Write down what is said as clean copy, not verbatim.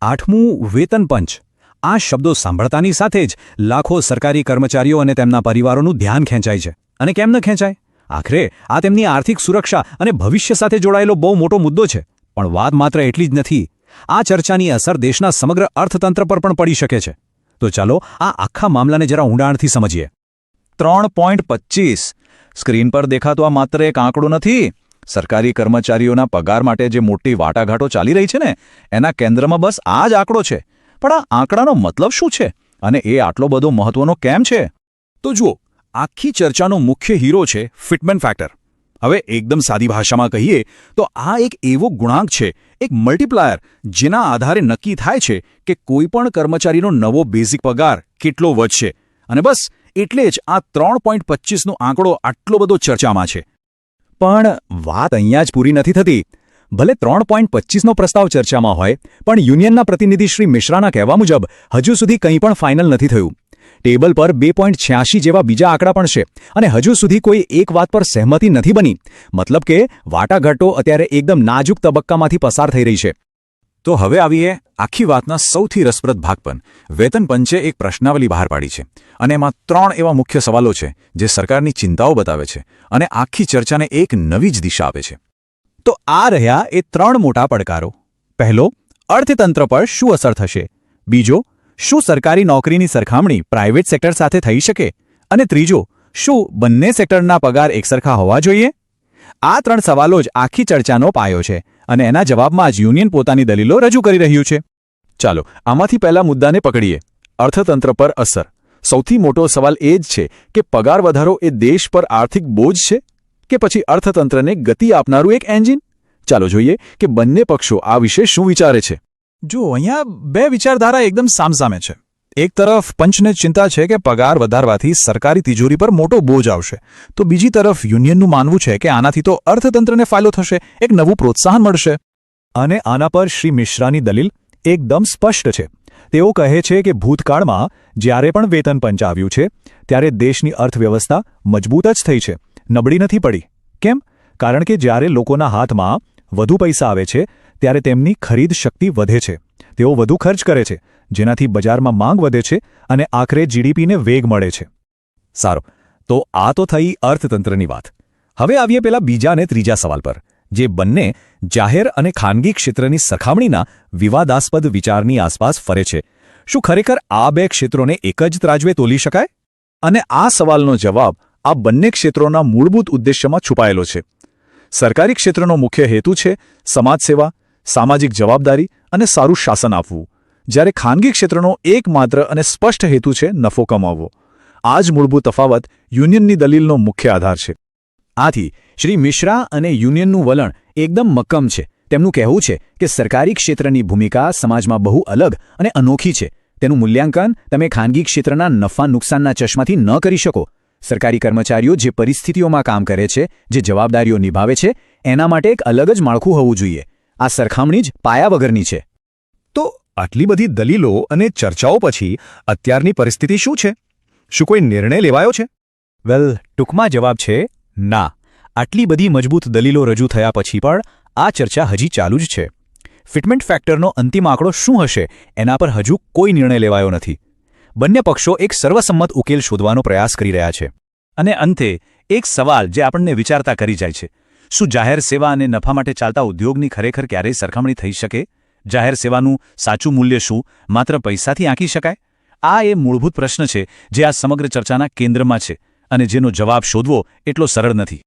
8મું વેતન પંચ. આ શબ્દો સાંભળતાની સાથે જ લાખો સરકારી કર્મચારીઓ અને તેમના પરિવારોનું ધ્યાન ખેંચાય છે. અને કેમ ન ખેંચાય? આખરે આ તેમની આર્થિક સુરક્ષા અને ભવિષ્ય સાથે જોડાયેલો બહુ મોટો મુદ્દો છે. પણ વાત માત્ર એટલી જ નથી. આ ચર્ચાની અસર દેશના સમગ્ર અર્થતંત્ર પર પણ પડી શકે છે. તો ચાલો આ આખા મામલાને જરા ઊંડાણથી સમજીએ. 3.25 સ્ક્રીન પર દેખાતો આ માત્ર એક આંકડો નથી. સરકારી કર્મચારીઓના પગાર માટે જે મોટી વાટાઘાટો ચાલી રહી છે ને, એના કેન્દ્રમાં બસ આ જ આંકડો છે. પણ આ આંકડાનો મતલબ શું છે અને એ આટલો બધો મહત્વનો કેમ છે? તો જુઓ, આખી ચર્ચાનો મુખ્ય હીરો છે ફિટમેન ફેક્ટર. હવે એકદમ સાદી ભાષામાં કહીએ તો આ એક એવો ગુણાંક છે, એક મલ્ટીપ્લાયર, જેના આધારે નક્કી થાય છે કે કોઈપણ કર્મચારીનો નવો બેઝિક પગાર કેટલો વધશે. અને બસ એટલે જ આ 3.25નો આંકડો આટલો બધો ચર્ચામાં છે. પણ વાત અહીંયા જ પૂરી નથી થતી. ભલે 3.25નો પ્રસ્તાવ ચર્ચામાં હોય, પણ યુનિયનના પ્રતિનિધિ શ્રી મિશ્રાના કહેવા મુજબ હજુ સુધી કંઈ પણ ફાઇનલ નથી થયું. ટેબલ પર 2.86 જેવા બીજા આંકડા પણ છે અને હજુ સુધી કોઈ એક વાત પર સહેમતિ નથી બની. મતલબ કે વાટાઘાટો અત્યારે એકદમ નાજુક તબક્કામાંથી પસાર થઈ રહી છે. તો હવે આવીએ આખી વાતના સૌથી રસપ્રદ ભાગ પર. વેતન પંચે એક પ્રશ્નાવલી બહાર પાડી છે અને એમાં 3 એવા મુખ્ય સવાલો છે જે સરકારની ચિંતાઓ બતાવે છે અને આખી ચર્ચાને એક નવી જ દિશા આપે છે. તો આ રહ્યા એ 3 મોટા પડકારો. પહેલો, અર્થતંત્ર પર શું અસર થશે? બીજો, શું સરકારી નોકરીની સરખામણી પ્રાઇવેટ સેક્ટર સાથે થઈ શકે? અને ત્રીજો, શું બંને સેક્ટરના પગાર એકસરખા હોવા જોઈએ? આ 3 સવાલો જ આખી ચર્ચાનો પાયો છે અને એના જવાબમાં જ યુનિયન પોતાની દલીલો રજૂ કરી રહ્યું છે. ચાલો આમાંથી પહેલા મુદ્દાને પકડીએ. અર્થતંત્ર પર અસર. સૌથી મોટો સવાલ એ જ છે કે પગાર વધારો એ દેશ પર આર્થિક બોજ છે કે પછી અર્થતંત્રને ગતિ આપનારું એક એન્જિન? ચાલો જોઈએ કે બંને પક્ષો આ વિશે શું વિચારે છે. જો અહીંયા 2 વિચારધારા એકદમ સામસામે છે. એક તરફ પંચને ચિંતા છે કે પગાર વધારવાથી સરકારી તિજોરી પર મોટો બોજ આવશે, તો બીજી તરફ યુનિયનનું માનવું છે કે આનાથી તો અર્થતંત્રને ફાયદો થશે, એક નવું પ્રોત્સાહન મળશે. અને આના પર શ્રી મિશ્રાની દલીલ એકદમ સ્પષ્ટ છે. તેઓ કહે છે કે ભૂતકાળમાં જ્યારે પણ વેતન પંચ આવ્યું છે ત્યારે દેશની અર્થવ્યવસ્થા મજબૂત જ થઈ છે, નબળી નથી પડી. કેમ? કારણ કે જ્યારે લોકોના હાથમાં વધુ પૈસા આવે છે ત્યારે તેમની ખરીદ શક્તિ વધે છે, તેઓ વધુ ખર્ચ કરે છે, જેનાથી બજારમાં માંગ વધે છે અને આખરે જીડીપીને વેગ મળે છે. સારું, તો આ તો થઈ અર્થતંત્રની વાત. હવે આવીએ પેલા બીજા અને ત્રીજા સવાલ પર, જે બંને જાહેર અને ખાનગી ક્ષેત્રની સરખામણીના વિવાદાસ્પદ વિચારની આસપાસ ફરે છે. શું ખરેખર આ 2 ક્ષેત્રોને એક જ ત્રાજવે તોલી શકાય? અને આ સવાલનો જવાબ આ બંને ક્ષેત્રોના મૂળભૂત ઉદ્દેશ્યમાં છુપાયેલો છે. સરકારી ક્ષેત્રનો મુખ્ય હેતુ છે સમાજ સેવા, સામાજિક જવાબદારી અને સારું શાસન આપવું, જ્યારે ખાનગી ક્ષેત્રનો એકમાત્ર અને સ્પષ્ટ હેતુ છે નફો કમાવવો. આ જ મૂળભૂત તફાવત યુનિયનની દલીલનો મુખ્ય આધાર છે. આથી શ્રી મિશ્રા અને યુનિયનનું વલણ એકદમ મક્કમ છે. તેમનું કહેવું છે કે સરકારી ક્ષેત્રની ભૂમિકા સમાજમાં બહુ અલગ અને અનોખી છે. તેનું મૂલ્યાંકન તમે ખાનગી ક્ષેત્રના નફા નુકસાનના ચશ્માથી ન કરી શકો. સરકારી કર્મચારીઓ જે પરિસ્થિતિઓમાં કામ કરે છે, જે જવાબદારીઓ નિભાવે છે, એના માટે એક અલગ જ માળખું હોવું જોઈએ. આ સરખામણી જ પાયા વગરની છે. તો આટલી બધી દલીલો અને ચર્ચાઓ પછી અત્યારની પરિસ્થિતિ શું છે? શું કોઈ નિર્ણય લેવાયો છે? વેલ, ટૂંકમાં જવાબ છે ના. આટલી બધી મજબૂત દલીલો રજૂ થયા પછી પણ આ ચર્ચા હજી ચાલુ જ છે. ફિટમેન્ટ ફેક્ટરનો અંતિમ આંકડો શું હશે એના પર હજુ કોઈ નિર્ણય લેવાયો નથી. બંને પક્ષો એક સર્વસંમત ઉકેલ શોધવાનો પ્રયાસ કરી રહ્યા છે. અને અંતે એક સવાલ જે આપણને વિચારતા કરી જાય છે: શું જાહેર સેવા અને નફા માટે ચાલતા ઉદ્યોગની ખરેખર ક્યારેય સરખામણી થઈ શકે? જાહેર સેવાનું સાચું મૂલ્ય શું માત્ર પૈસાથી આંકી શકાય? આ એ મૂળભૂત પ્રશ્ન છે જે આ સમગ્ર ચર્ચાના કેન્દ્રમાં છે અને જેનો જવાબ શોધવો એટલો સરળ નથી.